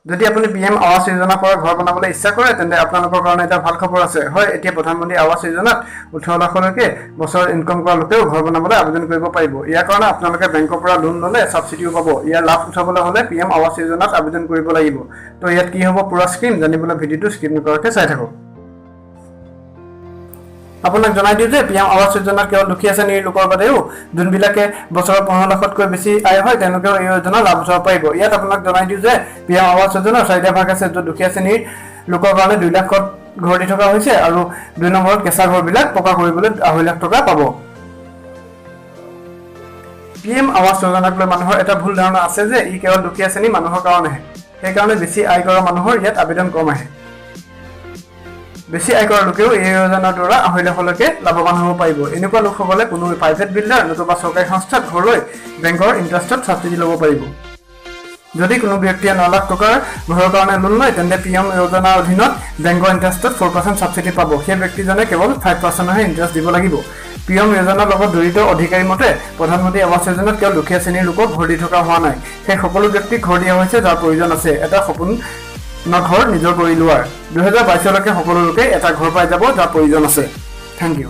যদি আপুনি PM আৱাস যোজনাৰ পৰা ঘৰ বনাবলৈ ইচ্ছা কৰে তেন্তে আপোনালোকৰ কাৰণে এটা ভাল খবৰ আছে হয় এতিয়া প্ৰধানমন্ত্ৰী আৱাস যোজনাত 18 লাখলৈকে বছৰত ইনকম কৰা লোকেও ঘৰ বনাবলৈ আবেদন কৰিব পাৰিব ইয়াৰ কাৰণে আপোনালোকে বেংকৰ পৰা লোন ল'লে সাবসিডিও পাব ইয়াৰ লাভ উঠাবলৈ হ'লে PM আৱাস যোজনাত আবেদন কৰিব লাগিব তো ইয়াত কি হ'ব পুৰা স্কিম জানিবলৈ ভিডিওটো স্কিপ নকৰাকৈ চাই থাকক আপোনাক জনাই দিওঁ যে PM আৱাস যোজনাত কেৱল দুখীয়া শ্ৰেণীৰ লোকৰ বাদেও যোনবিলাকে বছৰত 15 লাখতকৈ বেছি আয় হয় তেওঁলোকেও এই যোজনাৰ লাভ উঠাব পাৰিব ইয়াত আপোনাক জনাই দিওঁ যে PM আৱাস যোজনাৰ চাৰিটা ভাগ আছে য'ত দুখীয়া শ্ৰেণীৰ লোকৰ কাৰণে 2 লাখত ঘৰ দি থকা হৈছে আৰু 2 নম্বৰত কেঁচা ঘৰবিলাক পকা কৰিবলৈ 2.5 লাখ টকা পাব PM আৱাস যোজনাক লৈ মানুহৰ এটা ভুল ধাৰণা আছে যে ই কেৱল দুখীয়া শ্ৰেণীৰ মানুহৰ কাৰণেহে সেইকাৰণে বেছি আয় কৰা মানুহৰ ইয়াত আবেদন কম আহে বেছি আয় কৰা লোকেও এই যোজনাৰ দ্বাৰা 2.5 লাখলৈকে লাভৱান হ'ব পাৰিব এনেকুৱা লোকসকলে কোনো প্ৰাইভেট বিল্ডাৰ নতুবা চৰকাৰী সংস্থাত ঘৰ লৈ বেংকৰ ইণ্টাৰেষ্টত সাবসিডি ল'ব পাৰিব যদি কোনো ব্যক্তিয়ে 9 লাখ টকাৰ ঘৰৰ কাৰণে লোন লয় তেন্তে PM যোজনাৰ অধীনত বেংকৰ ইণ্টাৰেষ্টত 4% সাবসিডি পাব সেই ব্যক্তিজনে কেৱল 5%হে ইণ্টাৰেষ্ট দিব লাগিব PM যোজনাৰ লগত জড়িত অধিকাৰী মতে প্ৰধানমন্ত্ৰী আৱাস যোজনাত কেৱল দুখীয়া শ্ৰেণীৰ লোকক ঘৰ দি থকা হোৱা নাই সেই সকলো ব্যক্তিক ঘৰ দিয়া হৈছে যাৰ প্ৰয়োজন আছে এটা সপোন ঘৰ নিজৰ কৰি লোৱাৰ 2022 লৈকে সকলো লোকে এটা ঘৰ পাই যাব যাৰ প্ৰয়োজন আছে থ্যাংক ইউ